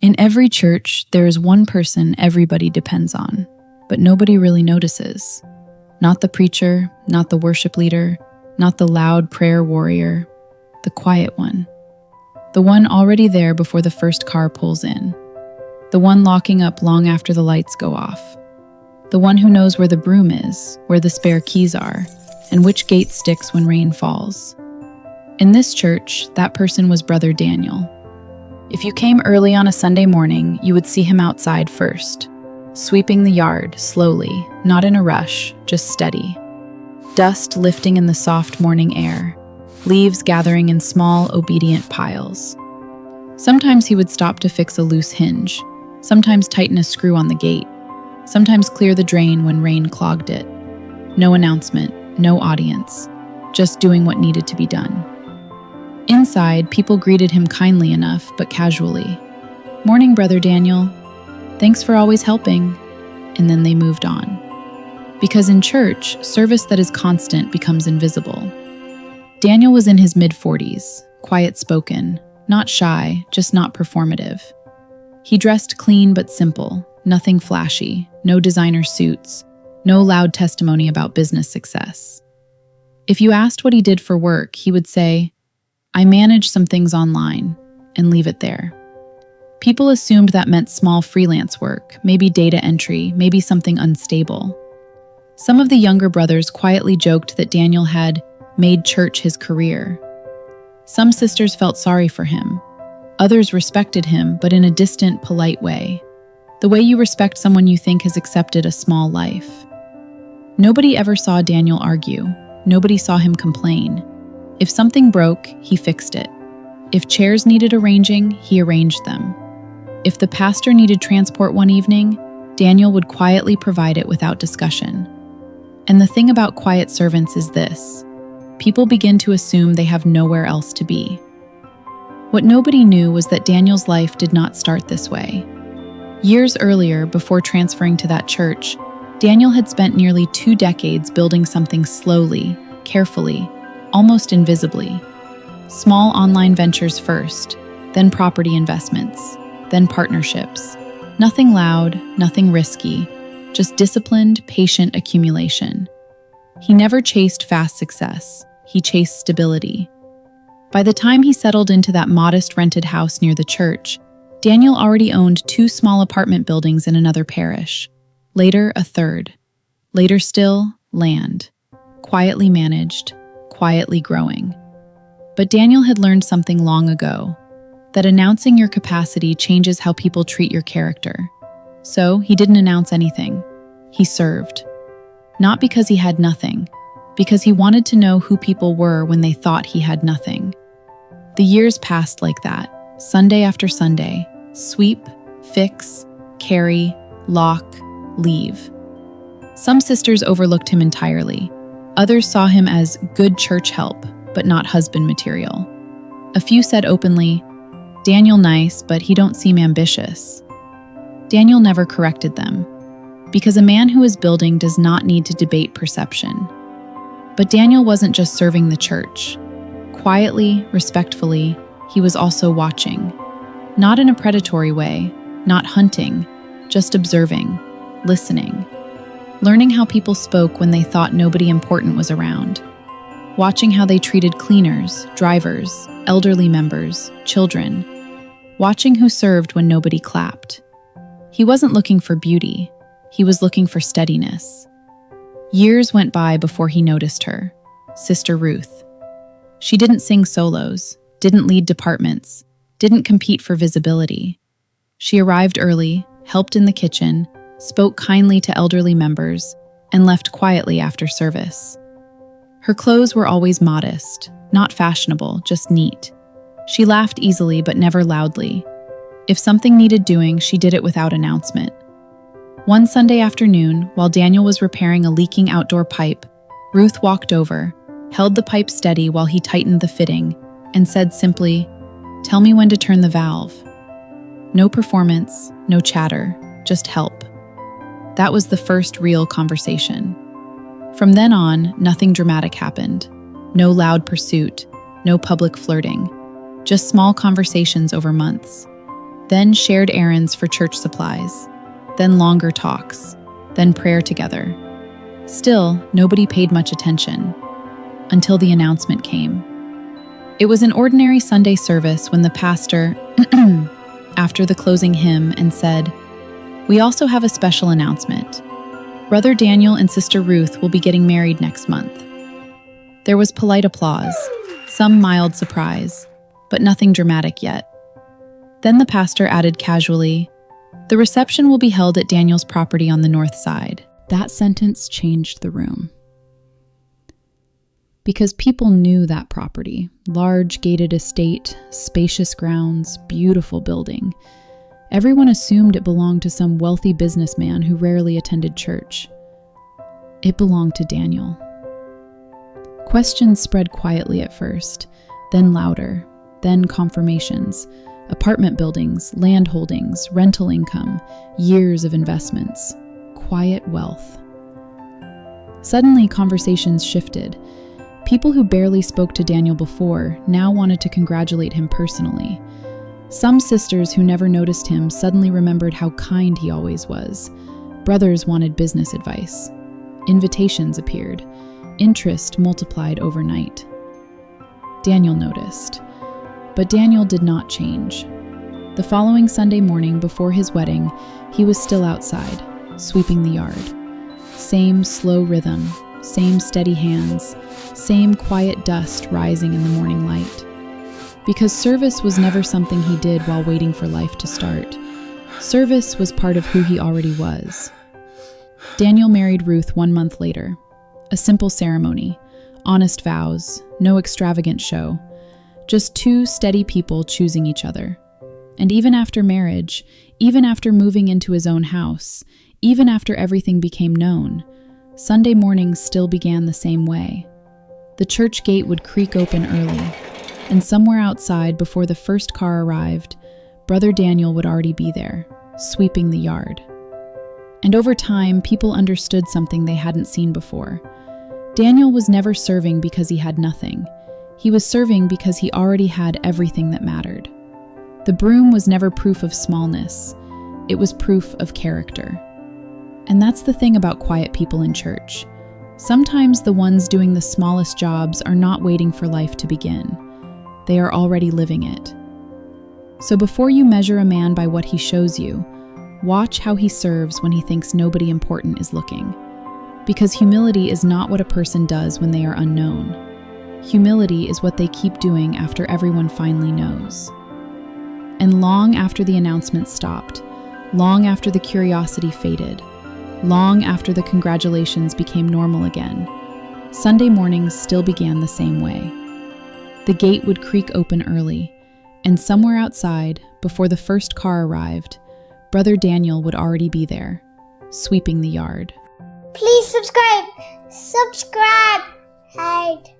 In every church, there is one person everybody depends on, but nobody really notices. Not the preacher, not the worship leader, not the loud prayer warrior, the quiet one. The one already there before the first car pulls in. The one locking up long after the lights go off. The one who knows where the broom is, where the spare keys are, and which gate sticks when rain falls. In this church, that person was Brother Daniel. If you came early on a Sunday morning, you would see him outside first, sweeping the yard slowly, not in a rush, just steady. Dust lifting in the soft morning air, leaves gathering in small, obedient piles. Sometimes he would stop to fix a loose hinge, sometimes tighten a screw on the gate, sometimes clear the drain when rain clogged it. No announcement, no audience, just doing what needed to be done. Inside, people greeted him kindly enough, but casually. "Morning, Brother Daniel. Thanks for always helping." And then they moved on. Because in church, service that is constant becomes invisible. Daniel was in his mid-40s, quiet-spoken, not shy, just not performative. He dressed clean but simple, nothing flashy, no designer suits, no loud testimony about business success. If you asked what he did for work, he would say, "I manage some things online," and leave it there. People assumed that meant small freelance work, maybe data entry, maybe something unstable. Some of the younger brothers quietly joked that Daniel had made church his career. Some sisters felt sorry for him. Others respected him, but in a distant, polite way. The way you respect someone you think has accepted a small life. Nobody ever saw Daniel argue. Nobody saw him complain. If something broke, he fixed it. If chairs needed arranging, he arranged them. If the pastor needed transport one evening, Daniel would quietly provide it without discussion. And the thing about quiet servants is this: people begin to assume they have nowhere else to be. What nobody knew was that Daniel's life did not start this way. Years earlier, before transferring to that church, Daniel had spent nearly 2 decades building something slowly, carefully, almost invisibly. Small online ventures first, then property investments, then partnerships. Nothing loud, nothing risky, just disciplined, patient accumulation. He never chased fast success, he chased stability. By the time he settled into that modest rented house near the church, Daniel already owned 2 small apartment buildings in another parish. Later, a third. Later still, land. Quietly managed, quietly growing. But Daniel had learned something long ago, that announcing your capacity changes how people treat your character. So he didn't announce anything. He served. Not because he had nothing, because he wanted to know who people were when they thought he had nothing. The years passed like that, Sunday after Sunday. Sweep, fix, carry, lock, leave. Some sisters overlooked him entirely. Others saw him as good church help, but not husband material. A few said openly, "Daniel nice, but he don't seem ambitious." Daniel never corrected them, because a man who is building does not need to debate perception. But Daniel wasn't just serving the church. Quietly, respectfully, he was also watching. Not in a predatory way, not hunting, just observing, listening. Learning how people spoke when they thought nobody important was around. Watching how they treated cleaners, drivers, elderly members, children. Watching who served when nobody clapped. He wasn't looking for beauty, he was looking for steadiness. Years went by before he noticed her, Sister Ruth. She didn't sing solos, didn't lead departments, didn't compete for visibility. She arrived early, helped in the kitchen, spoke kindly to elderly members, and left quietly after service. Her clothes were always modest, not fashionable, just neat. She laughed easily but never loudly. If something needed doing, she did it without announcement. One Sunday afternoon, while Daniel was repairing a leaking outdoor pipe, Ruth walked over, held the pipe steady while he tightened the fitting, and said simply, "Tell me when to turn the valve." No performance, no chatter, just help. That was the first real conversation. From then on, nothing dramatic happened. No loud pursuit, no public flirting, just small conversations over months. then shared errands for church supplies, then longer talks, then prayer together. Still, nobody paid much attention until the announcement came. It was an ordinary Sunday service when the pastor, after the closing hymn, and said, "We also have a special announcement. Brother Daniel and Sister Ruth will be getting married next month." There was polite applause, some mild surprise, but nothing dramatic yet. Then the pastor added casually, "The reception will be held at Daniel's property on the north side." That sentence changed the room. Because people knew that property, large gated estate, spacious grounds, beautiful building. Everyone assumed it belonged to some wealthy businessman who rarely attended church. It belonged to Daniel. Questions spread quietly at first, then louder, then confirmations. Apartment buildings, land holdings, rental income, years of investments, quiet wealth. Suddenly, conversations shifted. People who barely spoke to Daniel before now wanted to congratulate him personally. Some sisters who never noticed him suddenly remembered how kind he always was. Brothers wanted business advice. Invitations appeared. Interest multiplied overnight. Daniel noticed. But Daniel did not change. The following Sunday morning before his wedding, he was still outside, sweeping the yard. Same slow rhythm, same steady hands, same quiet dust rising in the morning light. Because service was never something he did while waiting for life to start. Service was part of who he already was. Daniel married Ruth 1 month later. A simple ceremony, honest vows, no extravagant show. Just two steady people choosing each other. And even after marriage, even after moving into his own house, even after everything became known, Sunday mornings still began the same way. The church gate would creak open early, and somewhere outside before the first car arrived, Brother Daniel would already be there, sweeping the yard. And over time, people understood something they hadn't seen before. Daniel was never serving because he had nothing. He was serving because he already had everything that mattered. The broom was never proof of smallness. It was proof of character. And that's the thing about quiet people in church. Sometimes the ones doing the smallest jobs are not waiting for life to begin. They are already living it. So before you measure a man by what he shows you, watch how he serves when he thinks nobody important is looking. Because humility is not what a person does when they are unknown. Humility is what they keep doing after everyone finally knows. And long after the announcement stopped, long after the curiosity faded, long after the congratulations became normal again, Sunday mornings still began the same way. The gate would creak open early, and somewhere outside, before the first car arrived, Brother Daniel would already be there, sweeping the yard. Please subscribe. Subscribe. Hide.